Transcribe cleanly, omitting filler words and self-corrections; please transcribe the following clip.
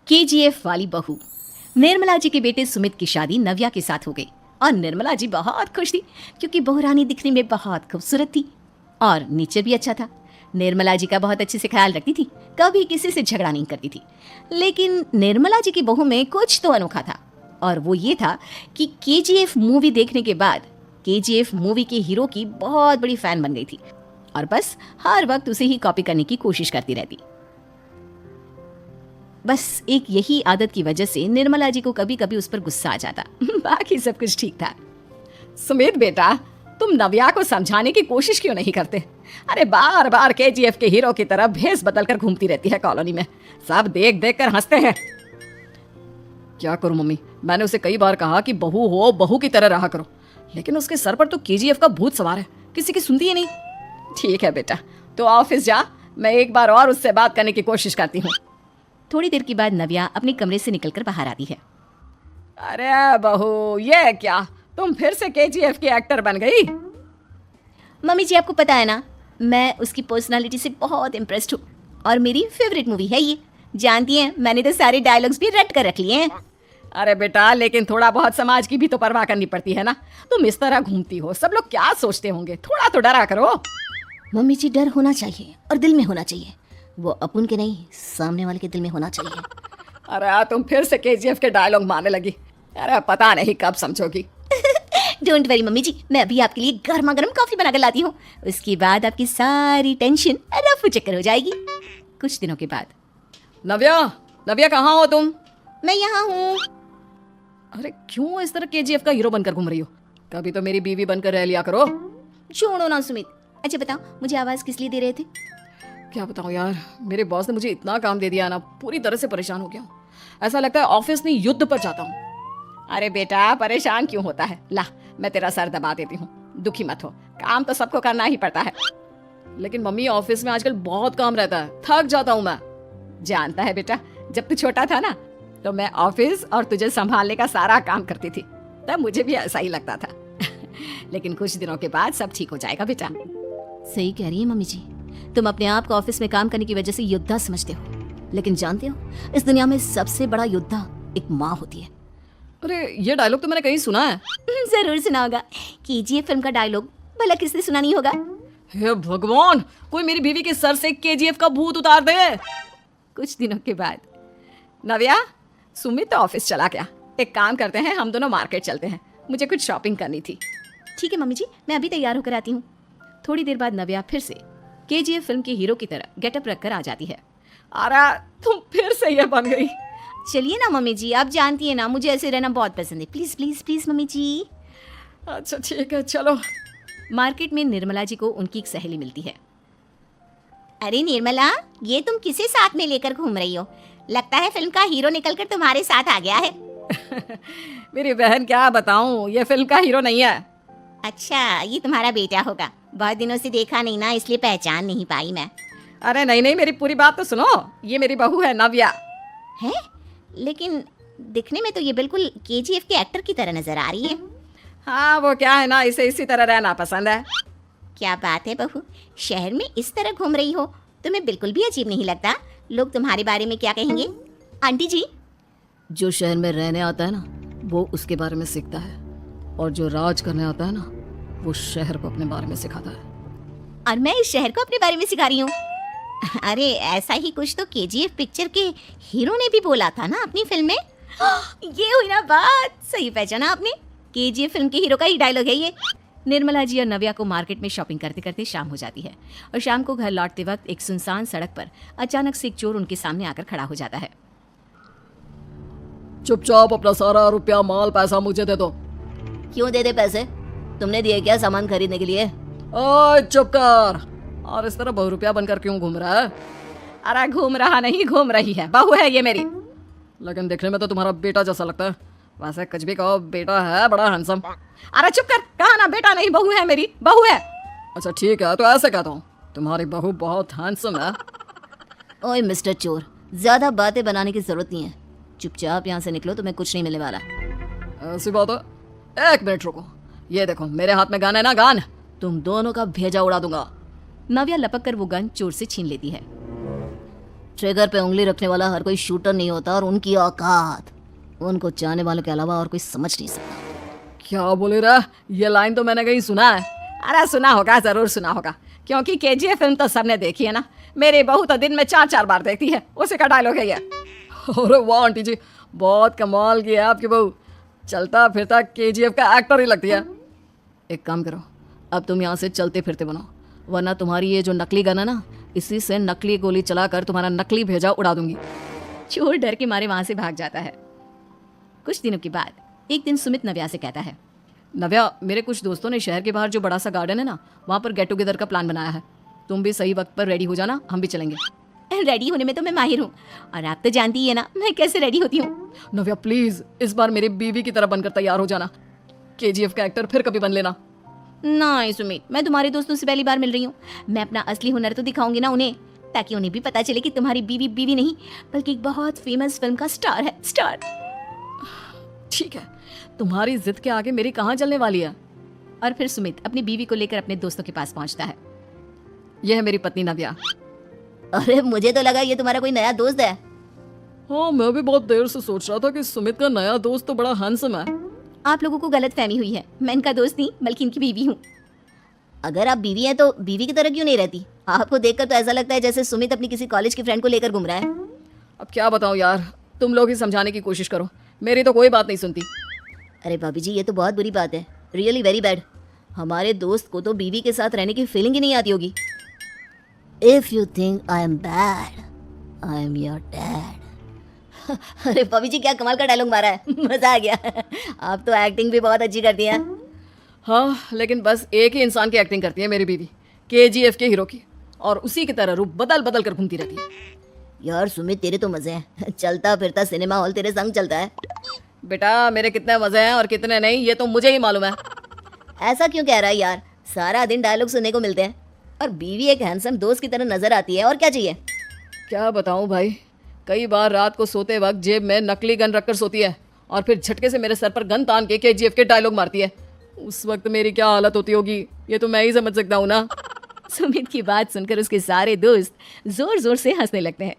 KGF वाली बहू। निर्मला जी के बेटे सुमित की शादी नव्या के साथ हो गई और निर्मला जी बहुत खुश थी क्योंकि बहू रानी दिखने में बहुत खूबसूरत थी और नेचर भी अच्छा था। निर्मला जी का बहुत अच्छे से ख्याल रखती थी, कभी किसी से झगड़ा नहीं करती थी। लेकिन निर्मला जी की बहू में कुछ तो अनोखा था और वो ये था कि केजीएफ मूवी देखने के बाद केजीएफ मूवी के हीरो की बहुत बड़ी फैन बन गई थी और बस हर वक्त उसे ही कॉपी करने की कोशिश करती रहती। बस एक यही आदत की वजह से निर्मला जी को कभी कभी उस पर गुस्सा आ जाता। बाकी सब कुछ ठीक था। सुमित बेटा, तुम नव्या को समझाने की कोशिश क्यों नहीं करते? अरे बार बार केजीएफ के हीरो की तरह भेस बदल कर घूमती रहती है कॉलोनी में, सब देख देख कर हंसते हैं। क्या करूं मम्मी, मैंने उसे कई बार कहा कि बहू हो, बहू की तरह रहा करो, लेकिन उसके सर पर तो केजीएफ का भूत सवार है, किसी की सुनती ही नहीं। ठीक है बेटा, तो ऑफिस जा, मैं एक बार और उससे बात करने की कोशिश करती हूँ। थोड़ी देर के बाद नव्या अपने कमरे से निकलकर बाहर आती है। अरे बहू, ये क्या, तुम फिर से केजीएफ की एक्टर बन गई? मम्मी जी, आपको पता है ना, मैं उसकी पर्सनालिटी से बहुत इम्प्रेस्ड हूँ और मेरी फेवरेट मूवी है ये। जानती हैं, मैंने तो सारे डायलॉग्स भी रट कर रख लिए हैं। अरे बेटा, लेकिन थोड़ा बहुत समाज की भी तो परवाह करनी पड़ती है ना। तुम इस तरह घूमती हो, सब लोग क्या सोचते होंगे, थोड़ा तो डरा करो। मम्मी जी, डर होना चाहिए और दिल में होना चाहिए, वो अपन के नहीं, सामने वाले के दिल में होना चाहिए। अरे तुम फिर से केजीएफ के डायलॉग मारने लगी। अरे पता नहीं कब समझोगी। डोंट वरी मम्मी जी, मैं अभी आपके लिए गर्मा गर्म कॉफी बनाकर लाती हूँ, उसके बाद आपकी सारी टेंशन रफू चक्कर हो जाएगी। कुछ दिनों के बाद। नव्या, नव्या कहाँ हो तुम? मैं यहाँ हूँ। अरे क्यों इस तरह केजीएफ का हीरो बनकर घूम रही हो? कभी तो मेरी बीवी बनकर रह लिया करो। छोड़ो ना सुमित। अच्छा बताओ, मुझे आवाज किस लिए दे रहे थे? क्या बताऊं यार, मेरे बॉस ने मुझे इतना काम दे दिया ना, पूरी तरह से परेशान हो गया हूँ। ऐसा लगता है ऑफिस में युद्ध पर जाता हूँ। अरे बेटा, परेशान क्यों होता है? ला, मैं तेरा सर दबा देती हूँ, दुखी मत हो, काम तो सबको करना ही पड़ता है। लेकिन मम्मी, ऑफिस में आजकल बहुत काम रहता है, थक जाता हूँ मैं। जानता है बेटा, जब तू छोटा था ना, तो मैं ऑफिस और तुझे संभालने का सारा काम करती थी, तब मुझे भी ऐसा ही लगता था। लेकिन कुछ दिनों के बाद सब ठीक हो जाएगा बेटा। सही कह रही है मम्मी जी, तुम अपने आप को ऑफिस में काम करने की वजह से योद्धा समझते हो, लेकिन जानते हो, इस दुनिया में सबसे बड़ा योद्धा एक माँ होती है। अरे ये डायलॉग तो मैंने कहीं सुना है। जरूर सुना होगा, केजीएफ फिल्म का डायलॉग, भला किसने सुना नहीं होगा? हे भगवान, कोई मेरी बीवी के सर से केजीएफ का भूत उतार दे। कुछ दिनों के बाद। नव्या, सुमित तो ऑफिस चला गया, एक काम करते हैं, हम दोनों मार्केट चलते हैं, मुझे कुछ शॉपिंग करनी थी। ठीक है मम्मी जी, मैं अभी तैयार होकर आती हूँ। थोड़ी देर बाद नव्या फिर से केजीएफ फिल्म के हीरो की तरह गेटअप रखकर आ जाती है। अरे तुम फिर से ये बन गई। चलिए ना मम्मी जी, आप जानती है ना, मुझे ऐसे रहना बहुत पसंद है। प्लीज प्लीज प्लीज मम्मी जी। अच्छा ठीक है, चलो। मार्केट में निर्मला जी को उनकी एक सहेली मिलती है। अरे निर्मला, ये तुम किसे साथ में लेकर घूम रही हो? लगता है फिल्म का हीरो निकलकर तुम्हारे साथ आ गया है। मेरी बहन, क्या बताऊं, ये फिल्म का हीरो नहीं है। अच्छा, ये तुम्हारा बेटा होगा, बहुत दिनों से देखा नहीं ना, इसलिए पहचान नहीं पाई मैं। अरे नहीं नहीं, मेरी पूरी बात तो सुनो, ये मेरी बहू है नव्या। है? लेकिन दिखने में तो ये बिल्कुल केजीएफ के एक्टर की तरह नजर आ रही है। हाँ, वो क्या है ना, इसे इसी तरह रहना पसंद है। क्या बात है बहू, शहर में इस तरह घूम रही हो, तुम्हें बिल्कुल भी अजीब नहीं लगता? लोग तुम्हारे बारे में क्या कहेंगे? आंटी जी, जो शहर में रहने आता है ना, वो उसके बारे में सीखता है, और जो राज करने आता है ना, वो शहर को अपने बारे में सिखाता है। और मैं इस शहर को अपने बारे में सिखा रही हूँ। अरे ऐसा ही कुछ तो केजीएफ पिक्चर के हीरो ने भी बोला था ना अपनी फिल्म में। ये हुई ना बात, सही पहचाना आपने, केजीएफ फिल्म के हीरो का ही डायलॉग है ये। निर्मला जी और नव्या को मार्केट में शॉपिंग करते करते शाम हो जाती है और शाम को घर लौटते वक्त एक सुनसान सड़क पर अचानक से एक चोर उनके सामने आकर खड़ा हो जाता है। चुपचाप अपना सारा रुपया, माल, पैसा मुझे दे दो। क्यों दे दे पैसे? तुमने दिए क्या सामान खरीदने के लिए? ओए चुप कर, और इस तरह बहु रुपया बनकर क्यों घूम रहा है? अरे घूम रहा नहीं, घूम रही है, बहू है ये मेरी। लेकिन देखने में तो तुम्हारा बेटा जैसा लगता है। वैसे कुछ भी कहो, बेटा है बड़ा हैंडसम। अरे चुप कर, कहा ना बेटा नहीं, बहू है मेरी, बहू है। अच्छा ठीक है, तो ऐसे कहता हूँ, तुम्हारी बहू बहुत हैंडसम है। ओए मिस्टर चोर, ज्यादा बातें बनाने की जरूरत नहीं है, चुपचाप यहाँ से निकलो, तुम्हें कुछ नहीं मिलने वाला। ऐसी बात है? एक मिनट रुको, ये देखो मेरे हाथ में गन है ना, गन, तुम दोनों का भेजा उड़ा दूंगा। नव्या लपक कर वो गन चोर से छीन लेती है। ट्रिगर पे उंगली रखने वाला हर कोई शूटर नहीं होता, और उनकी औकात उनको चाहने वालों के अलावा और कोई समझ नहीं सकता। क्या बोले रहा? ये लाइन तो मैंने कहीं सुना है। अरे सुना होगा, जरूर सुना होगा, क्योंकि केजीएफ फिल्म तो सबने देखी है ना। मेरी बहू तो दिन में 4-4 बार देखती है, उसी का डायलॉग है ये। अरे वाह आंटी जी, बहुत कमाल की है आपकी बहू। चलता फिरता केजीएफ का एक्टर ही लगती है। एक काम करो, अब तुम यहाँ से चलते फिरते बनो, वरना तुम्हारी ये जो नकली गन है ना, इसी से नकली गोली चलाकर तुम्हारा नकली भेजा उड़ा दूंगी। चोर डर के मारे वहां से भाग जाता है। कुछ दिनों के बाद एक दिन सुमित नव्या से कहता है, नव्या, मेरे कुछ दोस्तों ने शहर के बाहर जो बड़ा सा गार्डन है ना, वहाँ पर गेट टुगेदर का प्लान बनाया है। तुम भी सही वक्त पर रेडी हो जाना, हम भी चलेंगे। रेडी होने में तो मैं माहिर हूँ, और आप तो जानती ही है ना मैं कैसे रेडी होती हूँ। नव्या प्लीज, इस बार मेरी बीवी की तरह बनकर तैयार हो जाना। केजीएफ का एक्टर फिर कभी बन लेना। नहीं सुमित, मैं तुम्हारे दोस्तों से पहली बार मिल रही हूँ। मैं अपना असली हुनर तो दिखाऊंगी ना उन्हें, ताकि उन्हें भी पता चले कि तुम्हारी बीवी बीवी नहीं बल्कि एक बहुत फेमस फिल्म का स्टार है, स्टार। ठीक है, तुम्हारी जिद के आगे मेरी कहाँ चलने वाली है। और फिर सुमित अपनी बीवी को लेकर अपने दोस्तों के पास पहुंचता है। यह है मेरी पत्नी नव्या। अरे मुझे तो लगा ये तुम्हारा कोई नया दोस्त है। हाँ, मैं भी बहुत देर से सोच रहा था कि सुमित का नया दोस्त तो बड़ा हैंडसम है। आप लोगों को गलत फहमी हुई है, मैं इनका दोस्त नहीं बल्कि इनकी बीवी हूँ। अगर आप बीवी हैं तो बीवी की तरह क्यों नहीं रहती? आपको देखकर तो ऐसा लगता है जैसे सुमित अपनी किसी कॉलेज की फ्रेंड को लेकर घूम रहा है। अब क्या बताऊँ यार, तुम लोग ही समझाने की कोशिश करो, मेरी तो कोई बात नहीं सुनती। अरे भाभी जी, ये तो बहुत बुरी बात है, रियली वेरी बैड। हमारे दोस्त को तो बीवी के साथ रहने की फीलिंग ही नहीं आती होगी। If you think I am bad, I am your dad. अरे भाभी जी, क्या कमाल का डायलॉग मारा है, मजा आ गया। आप तो एक्टिंग भी बहुत अच्छी करती हैं। हाँ, लेकिन बस एक ही इंसान की एक्टिंग करती है मेरी बीवी, केजीएफ के हीरो की, और उसी की तरह रूप बदल बदल कर घूमती रहती है। यार सुमित, तेरे तो मजे हैं, चलता फिरता सिनेमा हॉल तेरे संग चलता है। बेटा, मेरे कितने मजे हैं और कितने नहीं, ये तो मुझे ही मालूम है। ऐसा क्यों कह रहा है यार? सारा दिन डायलॉग सुनने को मिलते हैं, और बीवी एक हैंडसम दोस्त की तरह नजर आती है, और क्या चाहिए? क्या बताऊं भाई, कई बार रात को सोते वक्त जेब में नकली गन रखकर सोती है, और फिर झटके से मेरे सर पर गन तान के केजीएफ के डायलॉग मारती है। उस वक्त मेरी क्या हालत होती होगी, ये तो मैं ही समझ सकता हूँ ना। सुमित की बात सुनकर उसके सारे दोस्त जोर जोर से हंसने लगते हैं।